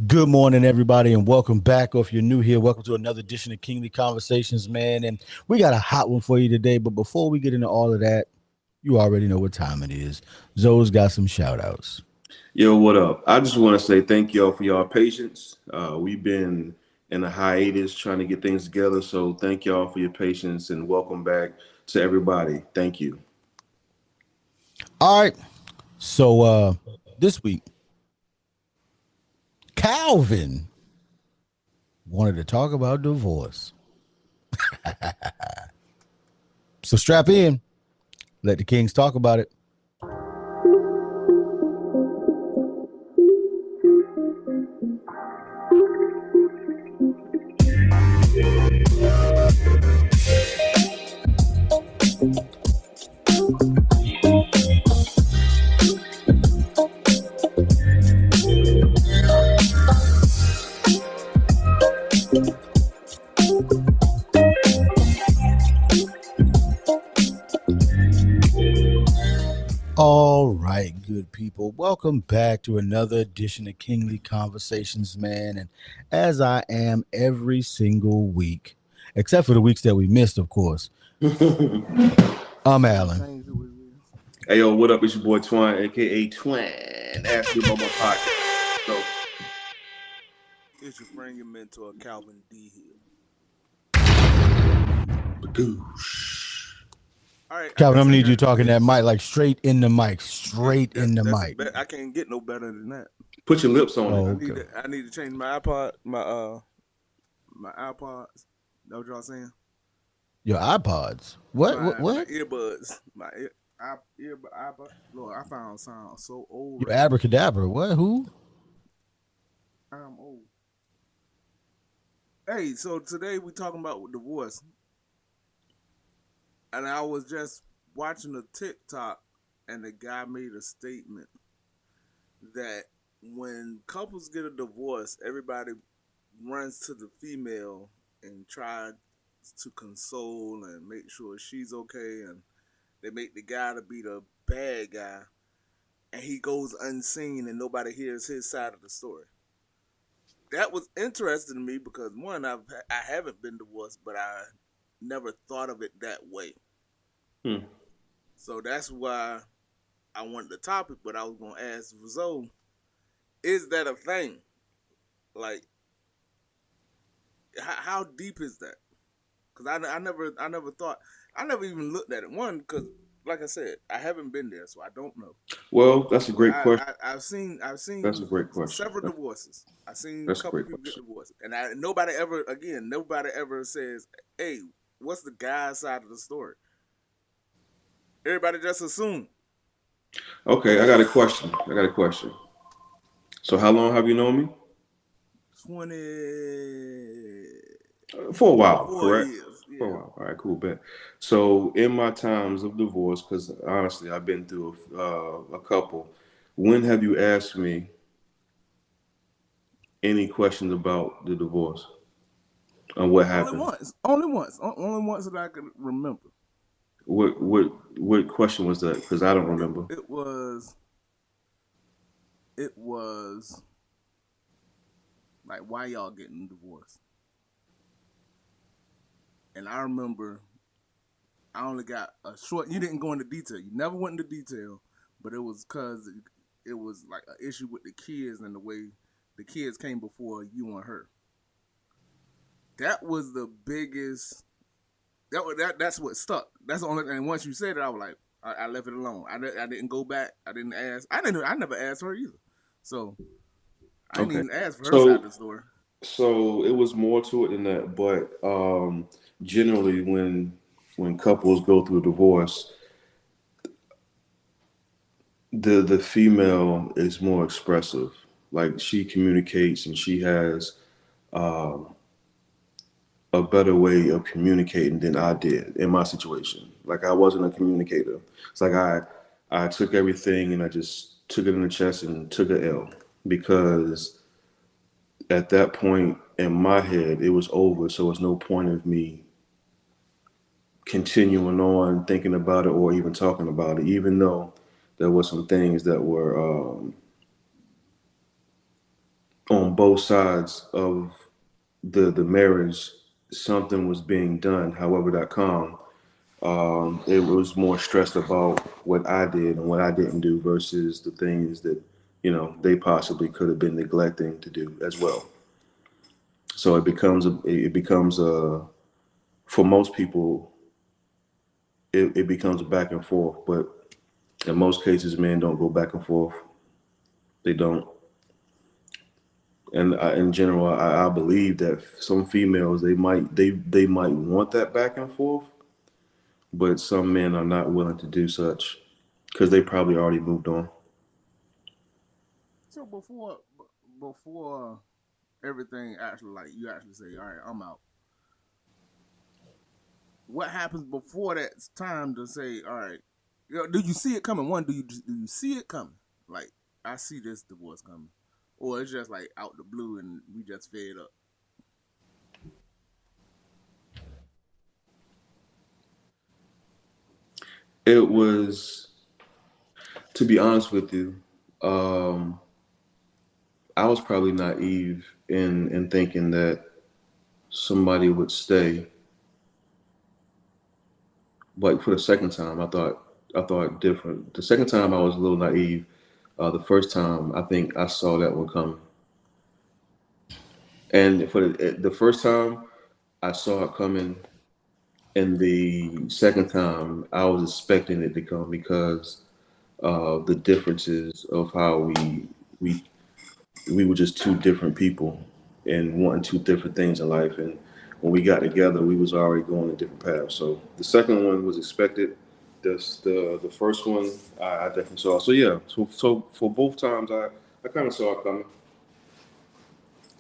Good morning, everybody, and welcome back. Or if you're new here, welcome to another edition of Kingly Conversations, man. And we got a hot one for you today. But before we get into all of that, you already know what time it is. Zoe's got some shout outs. Yo, what up? I just want to say thank y'all for y'all patience. We've been in a hiatus trying to get things together, so thank y'all for your patience and welcome back to everybody. Thank you. All right. So this week, Calvin wanted to talk about divorce. So strap in. Let the kings talk about it. All right, good people. Welcome back to another edition of Kingly Conversations, man. And as I am every single week, except for the weeks that we missed, of course, I'm Alan. Hey, yo, what up? It's your boy Twine, aka Twine. Ask me about my podcast. So, It's your friend, your mentor, Calvin D. Hill. All right, Calvin, I'm gonna need you talking that mic like straight in the mic, mic. I can't get no better than that. put your lips on Oh, it. okay. I need to change my iPod, my iPods. Know what y'all saying? Your iPods. What? My What? earbuds. iPod. Lord, I found sound so old. Your abracadabra. What? Who? I'm old. Hey, so today we talking about divorce. And I was just watching a TikTok, and the guy made a statement that when couples get a divorce, everybody runs to the female and tries to console and make sure she's okay, and they make the guy to be the bad guy, and he goes unseen and nobody hears his side of the story. That was interesting to me because one, I haven't been divorced, but I never thought of it that way. So that's why I wanted the topic, but I was gonna ask Zoe, is that a thing? Like, how deep is that? Because I never thought, I never even looked at it. One, because like I said, I haven't been there, so I don't know. Well, that's a But great question. I've seen That's a great question. several divorces. I've seen a That's a couple great people get question. divorced, and nobody ever says, "Hey, what's the guy's side of the story?" Everybody just assume. Okay, I got a question. So, how long have you known me? For a while, 24 correct? years. For a Yeah. while. All right, cool, bet. So, in my times of divorce, because honestly, I've been through a couple. When have you asked me any questions about the divorce and what Only happened? once. Only once. Only once that I can remember. What question was that? Because I don't remember. It was. It was like, why y'all getting divorced? And I remember I only got a short. You didn't go into detail. You never went into detail, but it was because it was like an issue with the kids and the way the kids came before you and her. That was the biggest. That's what stuck. That's the only. And once you said it, I was like, I left it alone. I didn't go back. I didn't ask. I never asked her either. So I didn't Okay. even ask for her side of So the story. so it was more to it than that, but generally when couples go through a divorce, the female is more expressive. Like she communicates and she has a better way of communicating than I did in my situation. Like I wasn't a communicator. It's like I took everything and I just took it in the chest and took a L because at that point in my head it was over. So it's no point of me continuing on thinking about it or even talking about it, even though there were some things that were on both sides of the marriage, something was being done. However.com, it was more stressed about what I did and what I didn't do versus the things that they possibly could have been neglecting to do as well. So it becomes a for most people it becomes a back and forth. But in most cases, men don't go back and forth. They don't. And in general, I believe that some females they might want that back and forth, but some men are not willing to do such because they probably already moved on. So before everything actually like you actually say, all right, I'm out. What happens before that time to say, all right, do you see it coming? One, do you see it coming? Like I see this divorce coming, or it's just like out the blue and we just fed up. It was, to be honest with you, um, I was probably naive in thinking that somebody would stay. But for the second time, I thought different. The second time, I was a little naive. The first time, I think I saw that one coming. And for the first time, I saw it coming, and the second time, I was expecting it to come because the differences of how we we were just two different people and wanting two different things in life. And when we got together, we was already going a different path. So the second one was expected. The first one I definitely saw. So yeah. So for both times, I kind of saw it coming.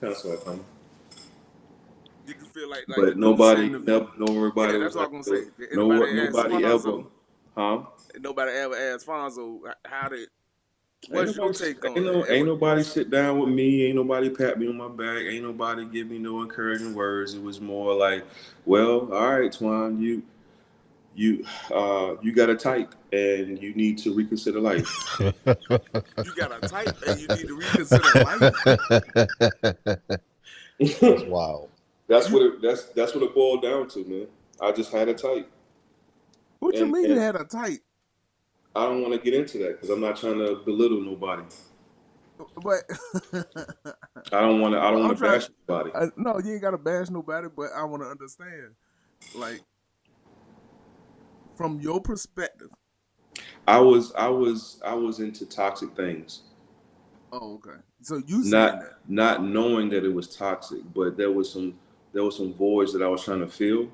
Kind of saw it coming. You can feel like But the dude nobody, sitting the no, nobody yeah. was That's all like, I'm gonna say. Did no, anybody ask nobody ever, Fonzo? huh? Nobody ever asked Fonzo how did. Ain't What's your nobody, take ain't on it? no, ain't nobody sit down with me. Ain't nobody pat me on my back. Ain't nobody give me no encouraging words. It was more like, well, all right, Twan, you got a type, and you need to reconsider life. You got a type and you need to reconsider life. That's wild. You That's what it boiled down to, man. I just had a type, what you mean you and had a type? I don't want to get into that because I'm not trying to belittle nobody. But I don't well, want I'm to trying. bash anybody. No, you ain't gotta bash nobody, but I want to understand, like, from your perspective. I was into toxic things, Oh, okay. So you saying that? not knowing that it was toxic, but there was some voids that I was trying to fill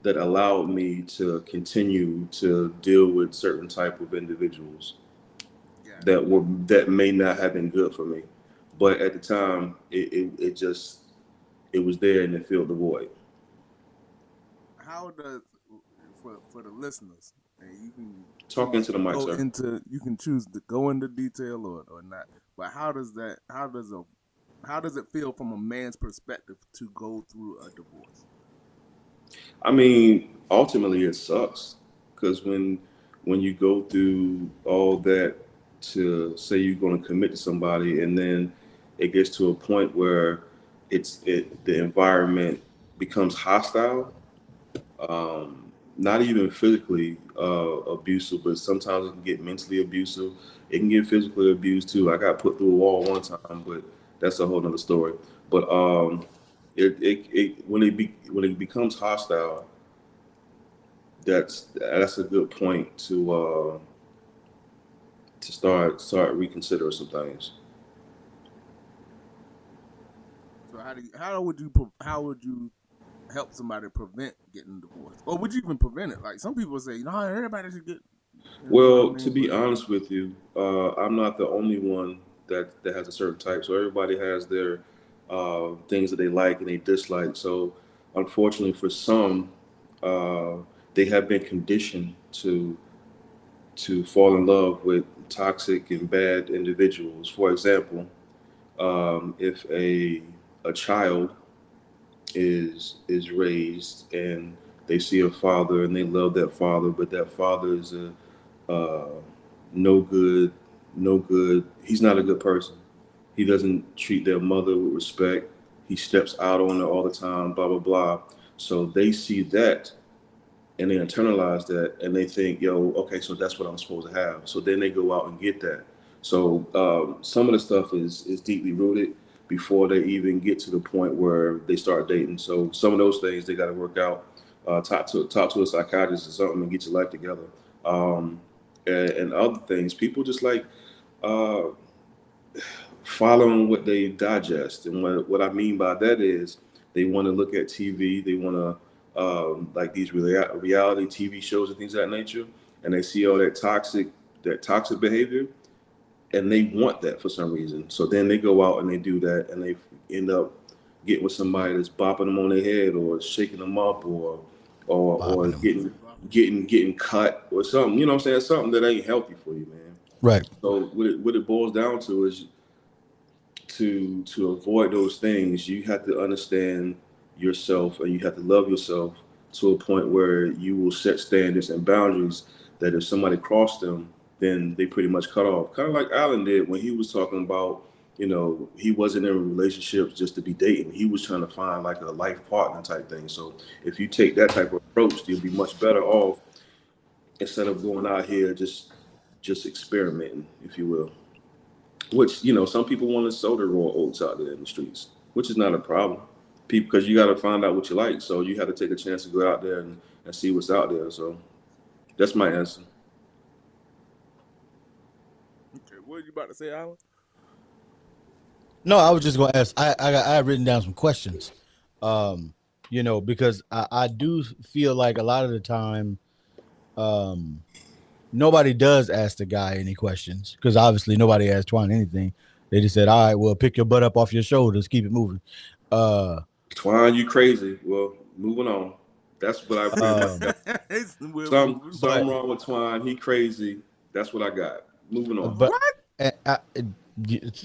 that allowed me to continue to deal with certain type of individuals Got that may not have been good for me, but at the time it just it was there and it filled the void. it. How does for the listeners, and you can Talk choose into to the mic, go sir. into you can choose to go into detail or not. But how does it feel from a man's perspective to go through a divorce? I mean, ultimately, it sucks because when you go through all that to say you're going to commit to somebody, and then it gets to a point where the environment becomes hostile. Not even physically abusive, but sometimes it can get mentally abusive. It can get physically abused too. I got put through a wall one time, but that's a whole nother story. But when it becomes hostile, that's a good point to start reconsidering some things. So how would you help somebody prevent getting divorced, or would you even prevent it? Like some people say, no, everybody should get, you know what I Well, to mean? be But honest with you, I'm not the only one that has a certain type. So everybody has their things that they like and they dislike. So unfortunately, for some, uh, they have been conditioned to fall in love with toxic and bad individuals. For example, if a child is raised and they see a father and they love that father, but that father is a no good, no good. He's not a good person. He doesn't treat their mother with respect. He steps out on her all the time, blah blah blah. So they see that and they internalize that and they think, yo, okay, so that's what I'm supposed to have. So then they go out and get that. So some of the stuff is deeply rooted before they even get to the point where they start dating. So some of those things they got to work out. Talk to a psychiatrist or something and get your life together. Um, and other things, people just like uh, following what they digest. And what I mean by that is they want to look at TV, they want to like these reality TV shows and things of that nature, and they see all that toxic behavior, and they want that for some reason. So then they go out and they do that, and they end up getting with somebody that's bopping them on their head or shaking them up or Bopping them. getting cut or something. You know what I'm saying? Something that ain't healthy for you, man. Right. So what it boils down to is to avoid those things, you have to understand yourself and you have to love yourself to a point where you will set standards and boundaries that if somebody crossed them, then they pretty much cut off. Kind of like Alan did when he was talking about, he wasn't in relationships just to be dating. He was trying to find like a life partner type thing. So if you take that type of approach, you'll be much better off instead of going out here just experimenting, if you will. Which some people want to sow their raw oats out there in the streets, which is not a problem. People, because you got to find out what you like, so you have to take a chance to go out there and see what's out there. So that's my answer. Okay, what are you about to say, Alan? No, I was just going to ask. I had written down some questions, because I do feel like a lot of the time, nobody does ask the guy any questions because obviously nobody asked Twan anything. They just said, "All right, well, pick your butt up off your shoulders, keep it moving." Twine, you crazy. Well, moving on. That's what I pretty much got. Something but wrong with Twine. He crazy. That's what I got. Moving on. but What?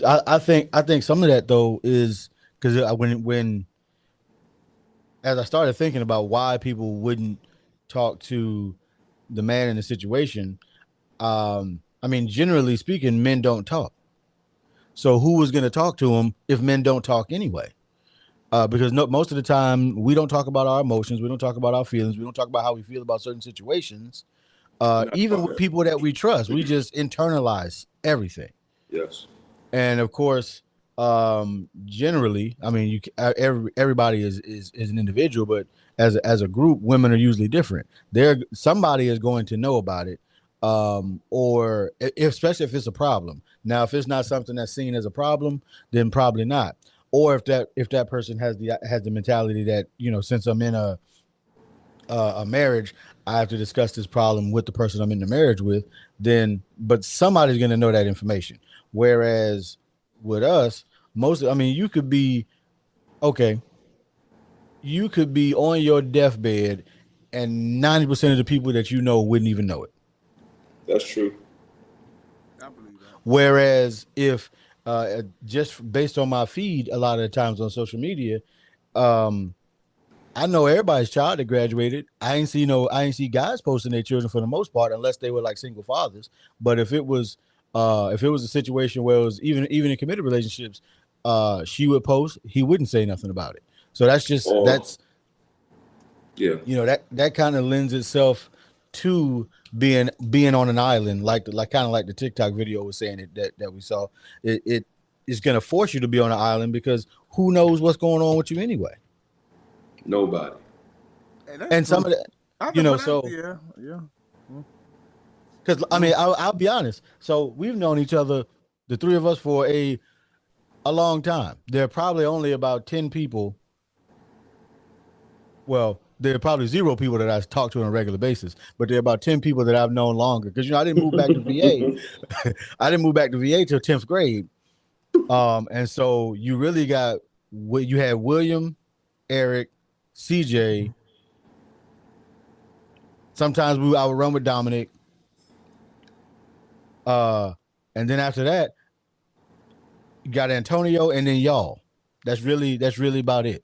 I think some of that though is because when as I started thinking about why people wouldn't talk to the man in the situation, I mean, generally speaking, men don't talk. So who was going to talk to him if men don't talk anyway? Because most of the time we don't talk about our emotions, we don't talk about our feelings, we don't talk about how we feel about certain situations. We're not Even with talking. people that we trust, we just internalize everything. Yes. And of course, generally, I mean, everybody is an individual, but as a group, women are usually different. Somebody is going to know about it, or especially if it's a problem. Now, if it's not something that's seen as a problem, then probably not. Or if that person has the mentality that since I'm in a marriage, I have to discuss this problem with the person I'm in the marriage with. But somebody's going to know that information. Whereas with us, I mean, okay, you could be on your deathbed, and 90% of the people that you know wouldn't even know it. That's true. I believe that. Whereas if just based on my feed, a lot of the times on social media, um, I know everybody's child that graduated. I ain't see guys posting their children for the most part, unless they were like single fathers. But if it was a situation where it was even in committed relationships, she would post, he wouldn't say nothing about it. So Or yeah. that kind of lends itself to being on an island, like kind of like the TikTok video was saying that we saw. It is going to force you to be on an island because who knows what's going on with you anyway. Nobody. Hey, that's And some true. of that, I know, but so yeah. because I mean, I'll be honest. So we've known each other, the three of us, for a long time. There are probably only about 10 people. Well, there are probably 0 people that I talk to on a regular basis, but there are about 10 people that I've known longer. Because I didn't move back to VA. I didn't move back to VA till 10th grade. And so you really you had William, Eric, CJ. Sometimes I would run with Dominic. And then after that, you got Antonio, and then y'all. That's really about it.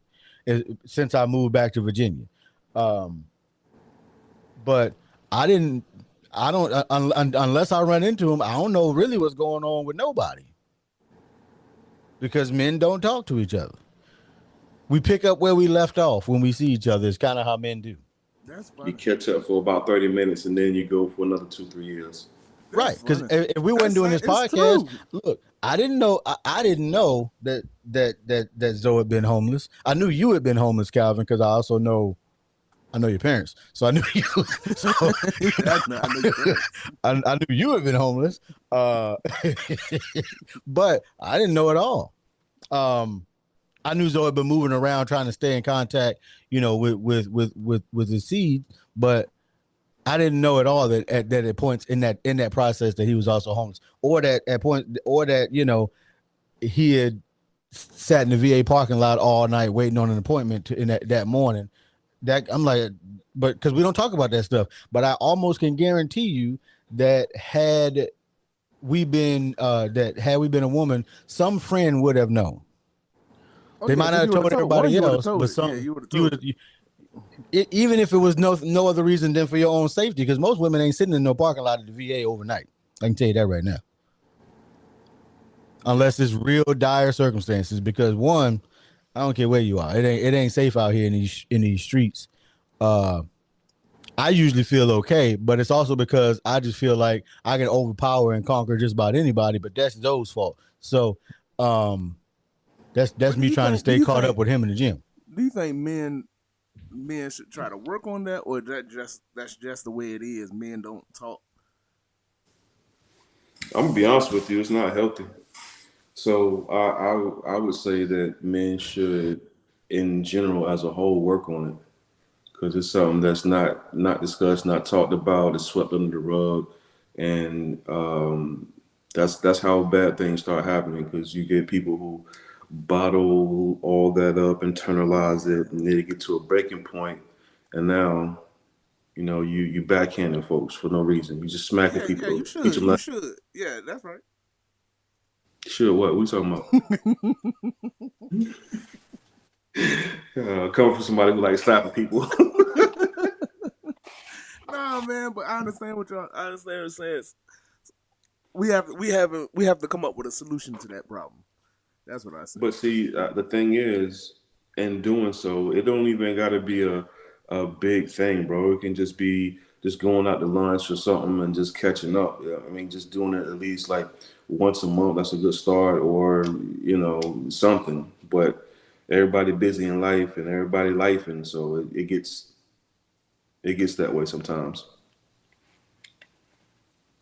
Since I moved back to Virginia, but I don't unless I run into him, I don't know really what's going on with nobody. because men don't talk to each other. We pick up where we left off when we see each other. It's kind of how men do. That's You funny. catch up for about 30 minutes and then you go for another 2, 3 years. That's Right, because funny. if we weren't That's doing this it's podcast, true. look, I didn't know that Zoe had been homeless. I knew you had been homeless, Calvin, because I know your parents, so I knew you. So I know your parents. I knew you had been homeless, uh, but I didn't know it all. Um, I knew Zoe had been moving around trying to stay in contact, with his seed, but I didn't know at all that at points in that process that he was also homeless, or that at point, or that he had sat in the VA parking lot all night waiting on an appointment in that morning. That I'm like, but because we don't talk about that stuff, but I almost can guarantee you that had we been a woman, some friend would have known. Oh They yeah, might not because have you would have told told one. everybody You would have else, told but it. Yeah, some you would have you told it. would even if it was no other reason than for your own safety, because most women ain't sitting in no parking lot at the VA overnight. I can tell you that right now, unless it's real dire circumstances. Because one, I don't care where you are, it ain't safe out here in these streets. Uh, I usually feel okay, but it's also because I just feel like I can overpower and conquer just about anybody. But that's Zoe's fault. So, um, that's But me trying to stay caught up with him in the gym. do you think men should try to work on that, or that's just the way it is? Men don't talk. I'm gonna be honest with you, it's not healthy. So I would say that men should, in general, as a whole, work on it because it's something that's not discussed, not talked about, it's swept under the rug, and that's how bad things start happening because you get people who bottle all that up, internalize it, and they get to a breaking point, and now you backhanding folks for no reason. You just smacking Yeah, yeah, people, you teach should. them You like, should. Yeah, that's right. sure, what we talking about? Coming from somebody who likes slapping people. Nah, man, but I understand what you're saying. We have to come up with a solution to that problem. That's what I say. But see, the thing is, in doing so, it don't even got to be a big thing, bro. It can just be just going out to lunch or something and just catching up. Yeah, I mean, just doing it at least like once a month. That's a good start, or something. But everybody busy in life and everybody lifing, so it gets that way sometimes.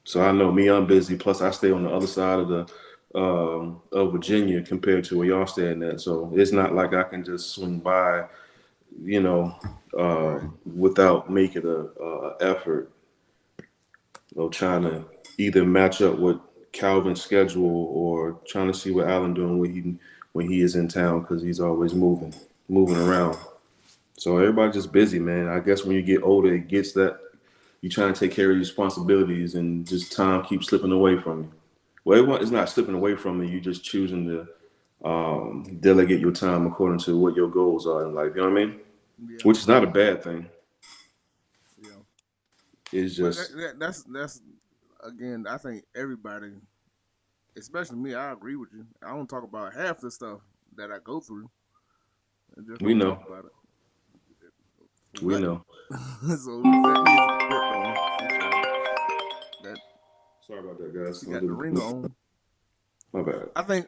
So I know me, I'm busy. Plus, I stay on the other side of the of Virginia compared to where y'all staying at. So it's not like I can just swing by, you know, Right. without making a effort or trying to either match up with Calvin's schedule or trying to see what Alan doing when he is in town because he's always moving around. So everybody just busy, man. I guess when you get older, it gets that you trying to take care of your responsibilities and just time keeps slipping away from you. Well, it's not slipping away from you. You're just choosing to delegate your time according to what your goals are in life. You know what I mean? Yeah. Which is not a bad thing. Yeah. It's But just that's again. I think everybody, especially me, I agree with you. I don't talk about half the stuff that I go through. I just we don't know, talk about it. For we what? know. So that needs to be worked on. I'm sorry. That Sorry about that, guys. she got the ringer on. My bad. I think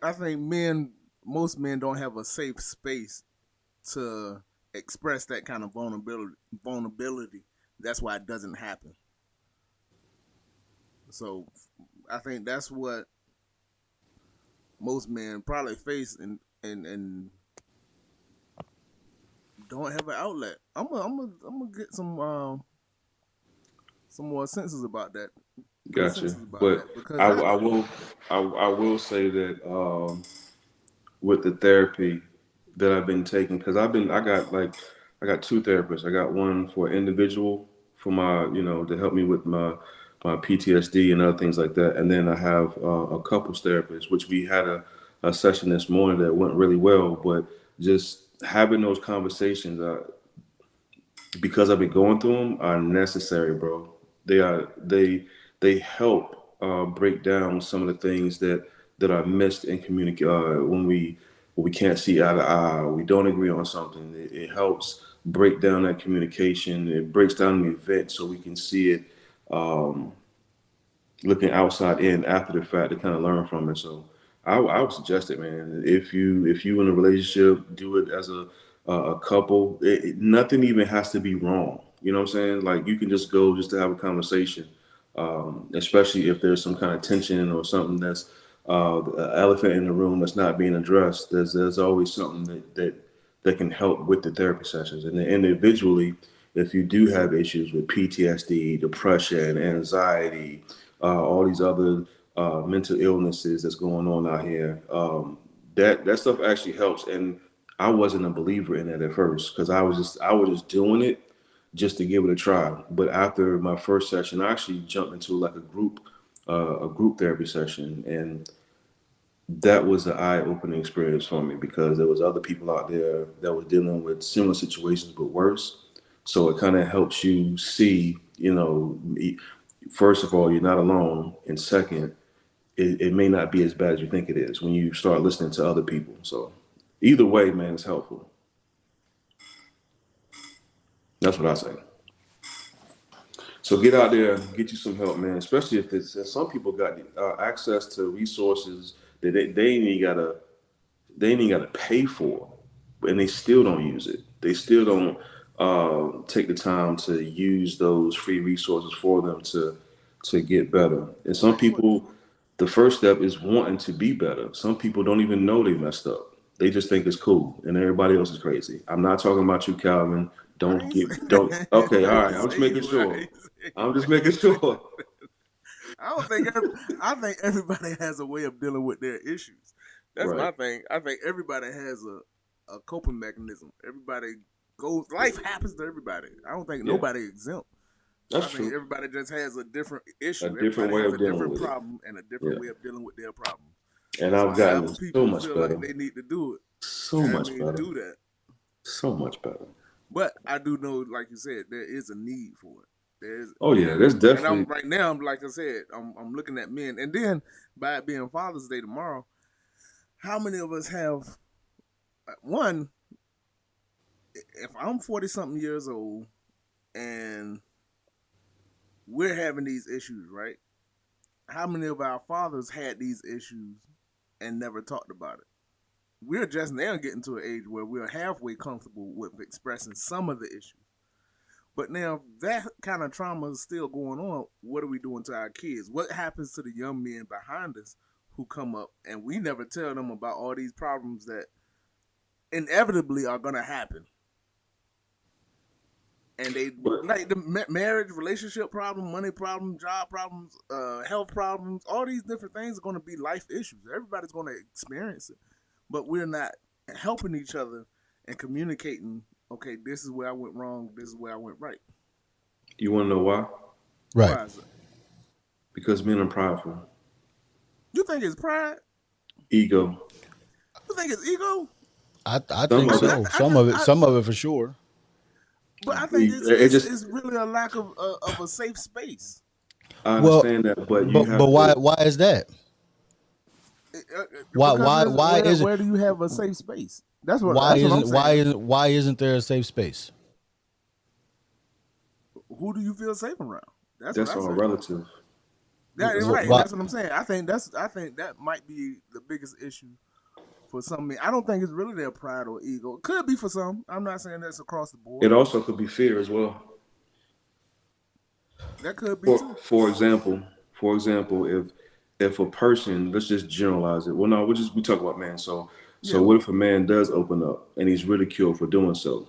most men don't have a safe space to express that kind of vulnerability. That's why it doesn't happen. So I think that's what most men probably face and don't have an outlet. I'm gonna get some more senses about that. Good Gotcha. senses about But that because I will say that with the therapy that I've been taking, because I got two therapists. I got one for individual for my to help me with my PTSD and other things like that, and then I have a couples therapist, which we had a session this morning that went really well. But just having those conversations, because I've been going through them, are necessary, bro. They help break down some of the things that are missed in communicate when we can't see eye to eye, or we don't agree on something. It helps break down that communication. It breaks down the event so we can see it looking outside in after the fact to kind of learn from it. So I would suggest it, man. If you in a relationship, do it as a couple. Nothing even has to be wrong. You know what I'm saying? Like you can just go just to have a conversation, especially if there's some kind of tension or something that's the elephant in the room that's not being addressed. There's always something that can help with the therapy sessions. And then individually, if you do have issues with PTSD, depression, anxiety, all these other mental illnesses that's going on out here, that stuff actually helps. And I wasn't a believer in it at first because I was just doing it just to give it a try. But after my first session, I actually jumped into like a group therapy session, and that was an eye-opening experience for me because there was other people out there that were dealing with similar situations but worse. So it kind of helps you see, first of all, you're not alone, and second, it may not be as bad as you think it is when you start listening to other people. So either way, man, it's helpful. That's what I say. So get out there, get you some help, man. Especially if some people got access to resources that they ain't even gotta pay for, and they still don't use it. They still don't take the time to use those free resources for them to get better. And some Like what? people, the first step is wanting to be better. Some people don't even know they messed up. They just think it's cool, and everybody else is crazy. I'm not talking about you, Calvin. I Don't ain't say, get don't. Okay, all I right. ain't I'm just say making you. I sure. ain't say I'm you. just making sure. I don't think. I think everybody has a way of dealing with their issues. That's Right. my thing. I think everybody has a coping mechanism. Everybody goes. Life happens to everybody. I don't think Yeah, nobody exempt. that's I think true. everybody just has a different A issue. different Everybody way has of a dealing different with it. problem and a different Yeah. way of dealing with their problem. And So I've however gotten so people much feel like better. they need to do it, So I much mean, better. do that. So much better. But I do know, like you said, there is a need for it. Oh yeah, there's And I'm definitely. right now. I'm like I said, I'm looking at men, and then by it being Father's Day tomorrow, how many of us have one? If I'm 40 something years old and we're having these issues, right? How many of our fathers had these issues and never talked about it? We're just now getting to an age where we're halfway comfortable with expressing some of the issues. But now that kind of trauma is still going on. What are we doing to our kids? What happens to the young men behind us who come up and we never tell them about all these problems that inevitably are going to happen? And they But like the marriage, relationship problem, money problem, job problems, health problems. All these different things are going to be life issues. Everybody's going to experience it, but we're not helping each other and communicating. Okay, this is where I went wrong. This is where I went right. you want to know why? Right. Why is it? Because men are prideful, You think it's pride? ego. You think it's ego? I Some think of it. so. Some of it for sure. But I think it's It it's just. it's really a lack of a safe space. I Well, understand that, but you but have to. why is that? Because Why isn't where do you have a safe space? why That's what I'm isn't saying. why isn't there a safe space? Who do you feel safe around? That's what That's I all say. relative. That is That's right, and Why? that's what I'm saying. I think that might be the biggest issue for some men. I don't think it's really their pride or ego. It could be for some. I'm not saying that's across the board. It also could be fear as well. That could be For too. for example, if a person, let's just generalize it. Well, no, we talk about man. So Yeah. what if a man does open up and he's ridiculed for doing so?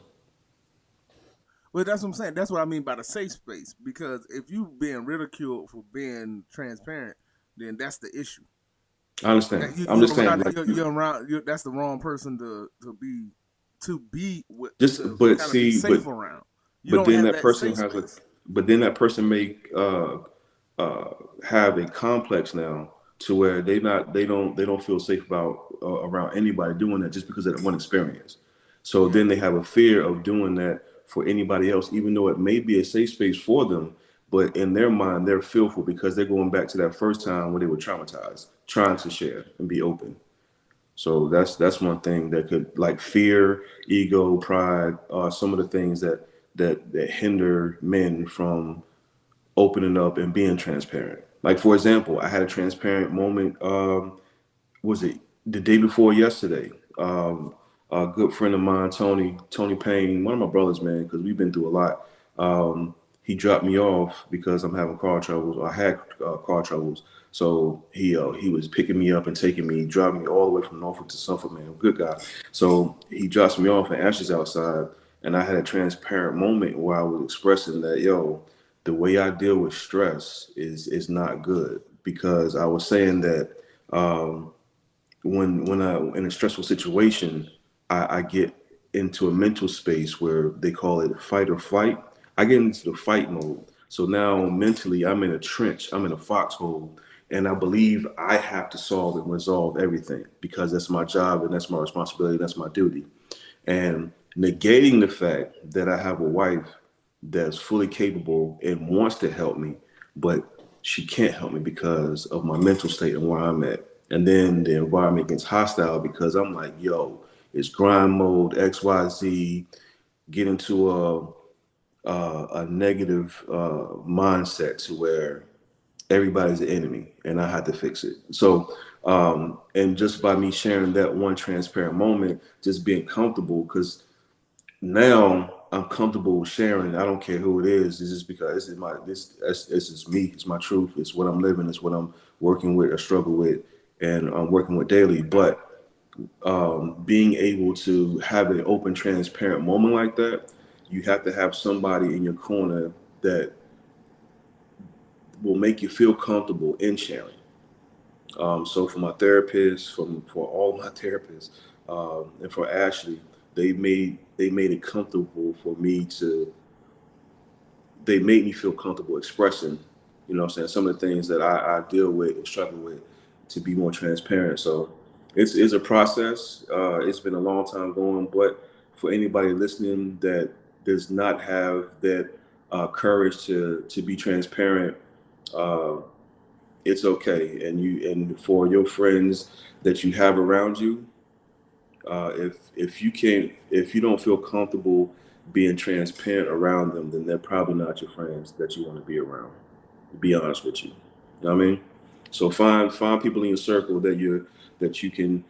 Well, that's what I'm saying. That's what I mean by the safe space. Because if you being ridiculed for being transparent, then that's the issue. I understand. That you, I'm you're just saying, around. like, You're around. That's the wrong person to be with, just to but kind of be see, safe around. You but don't then have that that person safe has a, space. but then that person may uh, have a complex now to where they don't feel safe about around anybody doing that just because of that one experience. So Yeah. then they have a fear of doing that for anybody else, even though it may be a safe space for them. but in their mind, they're fearful because they're going back to that first time when they were traumatized, trying to share and be open. So that's one thing that could, like, fear, ego, pride, some of the things that hinder men from opening up and being transparent. Like, for example, I had a transparent moment. Was it the day before yesterday? A good friend of mine, Tony Payne, one of my brothers, man, because we've been through a lot. He dropped me off because I'm having car troubles. Or I had car troubles, so he was picking me up and taking me, driving me all the way from Norfolk to Suffolk. Man, good guy. So he drops me off and Ashes outside, and I had a transparent moment where I was expressing that, yo, the way I deal with stress is not good, because I was saying that. When I in a stressful situation, I get into a mental space where they call it fight or flight. I get into the fight mode. So now mentally, I'm in a trench. I'm in a foxhole, and I believe I have to solve and resolve everything because that's my job and that's my responsibility. That's my duty. And negating the fact that I have a wife that's fully capable and wants to help me, but she can't help me because of my mental state and where I'm at. And then the environment gets hostile because I'm like, yo, it's grind mode, XYZ, get into a negative mindset to where everybody's an enemy and I had to fix it. So, and just by me sharing that one transparent moment, just being comfortable, because now I'm comfortable sharing. I don't care who it is. It's just because this is me. It's my truth. It's what I'm living. It's what I'm working with or struggle with, and I'm working with daily. But being able to have an open, transparent moment like that, you have to have somebody in your corner that will make you feel comfortable in sharing. So for my therapist, for all my therapists, and for Ashley, they made it comfortable for me to. They made me feel comfortable expressing, you know what I'm saying, some of the things that I deal with and struggle with, to be more transparent. So it's a process. It's been a long time going, but for anybody listening that does not have that courage to be transparent, uh, it's okay. And for your friends that you have around you, if you don't feel comfortable being transparent around them, then they're probably not your friends that you want to be around. To be honest with you, know what I mean. So find people in your circle that you can,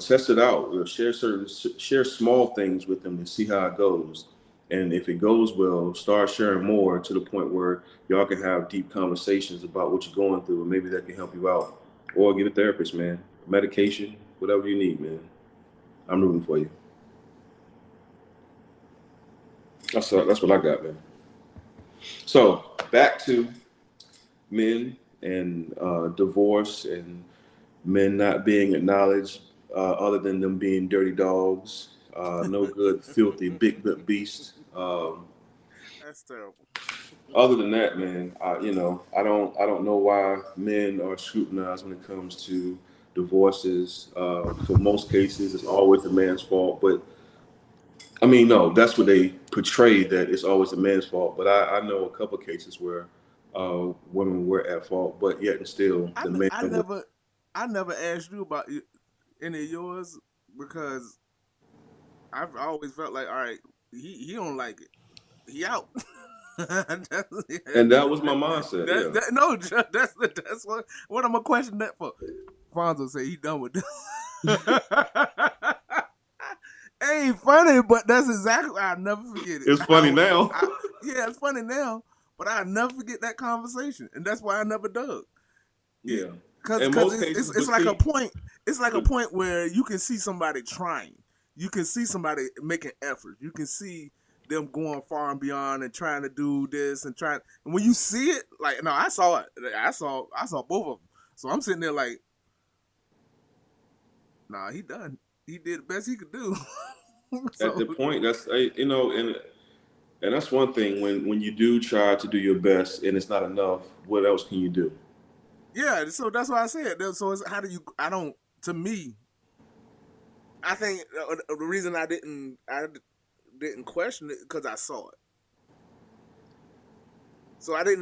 test it out. Share small things with them to see how it goes. And if it goes well, start sharing more to the point where y'all can have deep conversations about what you're going through, and maybe that can help you out. Or get a therapist, man. Medication, whatever you need, man. I'm rooting for you. That's what I got, man. So back to men and divorce and men not being acknowledged, other than them being dirty dogs, no good, filthy, big butt beast. That's terrible. Other than that, man, I don't know why men are scrutinized when it comes to divorces. For most cases, it's always the man's fault, but I mean, no, that's what they portray, that it's always the man's fault. But I know a couple of cases where women were at fault, but yet and still I, the n- man I was. never I never asked you about any of yours because I've always felt like, all right, he don't like it. He out. that's, And that was my mindset, yeah. no, that's what I'm gonna question that for. Fonzo say he done with this. Ain't funny, but that's exactly. I'll never forget it. It's funny now. Yeah, it's funny now, but I'll never forget that conversation, and that's why I never dug. Yeah. Because In because most it's, cases, it's but it's like a see, point. It's like a but point where you can see somebody trying. You can see somebody making effort. You can see them going far and beyond and trying to do this and trying. And when you see it, like, no, I saw it. I saw both of them. So I'm sitting there like, nah, he done. He did the best he could do. at so the point, and that's one thing, when you do try to do your best and it's not enough, what else can you do? yeah, so that's why I said. So it's, how do you? I don't. To me, I think the reason I didn't question it because I saw it. So I didn't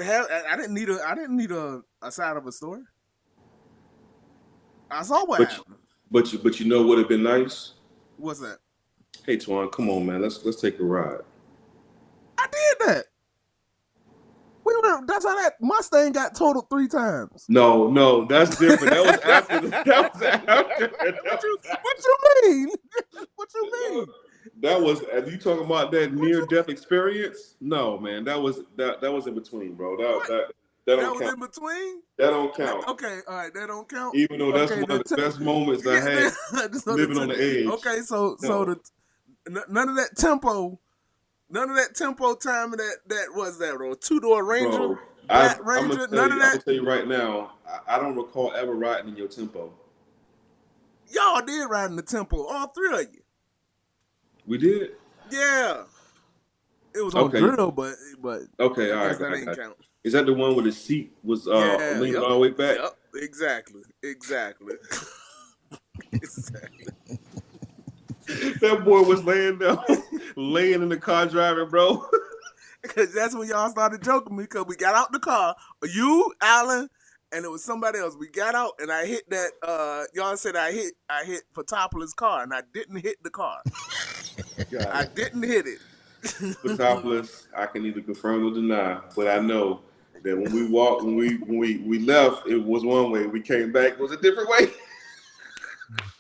need a side of a story. I saw what But happened. but you know what would have been nice? What's that? Hey Twan, come on, man. Let's take a ride. I did that. That's how that Mustang got totaled 3 times. No, that's different. That was after. That was after. What you mean? What you mean? That was. Are you talking about that near death experience? No, man. That was in between, bro. That don't was count. in between? That don't count. Okay, all right, that don't count. Even though that's Okay, one of the best moments I had living on the edge. Okay, so none of that tempo time that was that or 2-door Ranger, Bro, Black I'm Ranger, gonna none of that. tell you right now. I don't recall ever riding in your tempo. Y'all did ride in the tempo, all 3 of you. We did. Yeah, it was on drill, but okay, all right. that ain't count. Is that the one where the seat was leaning all the way back? Yep, exactly. exactly. That boy was laying in the car driving, bro. Because that's when y'all started joking me. Because we got out the car, you, Alan, and it was somebody else. We got out, and I hit that. Y'all said I hit Patopoulos' car, and I didn't hit the car. I didn't hit it. Patopoulos, I can neither confirm or deny, but I know that when we left, it was one way. We came back, it was a different way.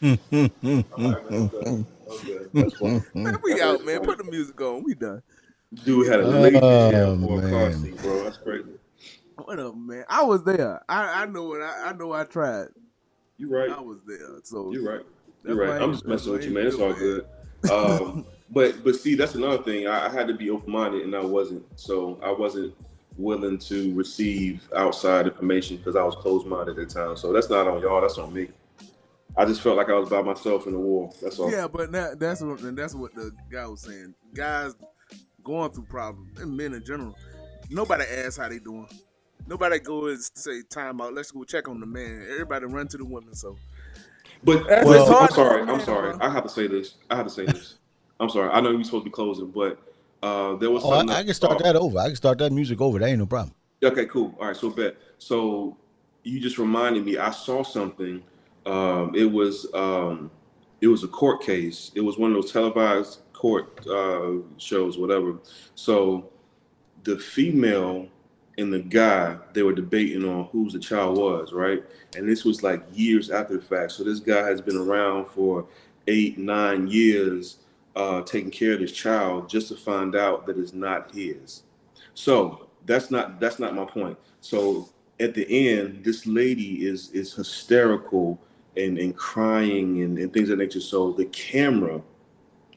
All right, man, okay. That's fine. Man, we out, man. Put the music on. We done. Dude had a lazy chair for a car seat, bro. That's crazy. What up, man? I was there. I know it. I know I tried. You right. I was there. So you're right. You're right. I'm just messing with you, man. It's all good. But see, that's another thing. I had to be open minded, and I wasn't. So I wasn't willing to receive outside information because I was closed minded at the time. So that's not on y'all. That's on me. I just felt like I was by myself in the war. That's all. Yeah, but that's what the guy was saying. Guys going through problems, and men in general, nobody asks how they doing. Nobody go and say time out. Let's go check on the man. Everybody run to the women. So, but I'm sorry. I have to say this. I'm sorry. I know you're supposed to be closing, but there was something. I can start that over. I can start that music over. That ain't no problem. Okay, cool. All right, so bet. So you just reminded me. I saw something. It was a court case. It was one of those televised court shows, whatever. So the female and the guy, they were debating on whose the child was, right? And this was like years after the fact. So this guy has been around for 8-9 years taking care of this child just to find out that it's not his. So that's not my point. So at the end, this lady is hysterical and crying and things of that nature. So the camera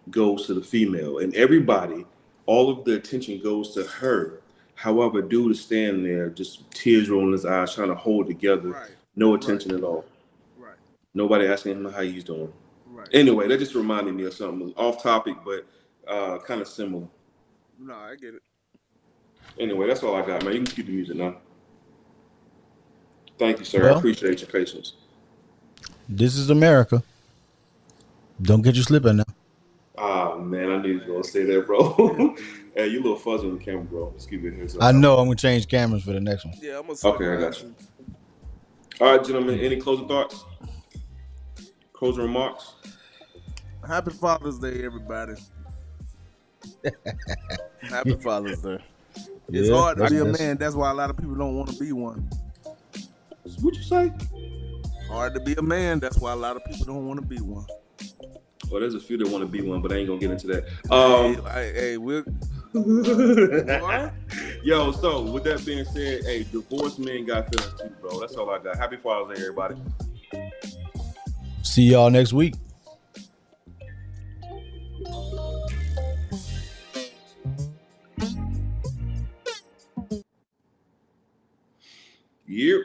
goes to the female, and everybody, all of the attention goes to her. However, dude is standing there, just tears rolling his eyes, trying to hold together, right. No attention at all. Right. Nobody asking him how he's doing. Right. Anyway, that just reminded me of something off topic, but kind of similar. No, I get it. Anyway, that's all I got, man. You can keep the music now. Thank you, sir. I appreciate your patience. This is America. Don't get you slipping now. Ah, man, I knew you was going to say that, bro. Hey, you a little fuzzy on the camera, bro. Let's keep it here. I know. I'm going to change cameras for the next one. Yeah, I'm going to Okay, I got you. All right, gentlemen, any closing thoughts? Closing remarks? Happy Father's Day, everybody. Happy Father's Day. It's hard to be a man. That's why a lot of people don't want to be one. What you say? Hard to be a man. That's why a lot of people don't want to be one. Well, there's a few that want to be one, but I ain't gonna get into that. Hey, we're Yo, so with that being said, hey, divorced men got feelings too, bro. That's all I got. Happy Father's Day, everybody. See y'all next week. Yep.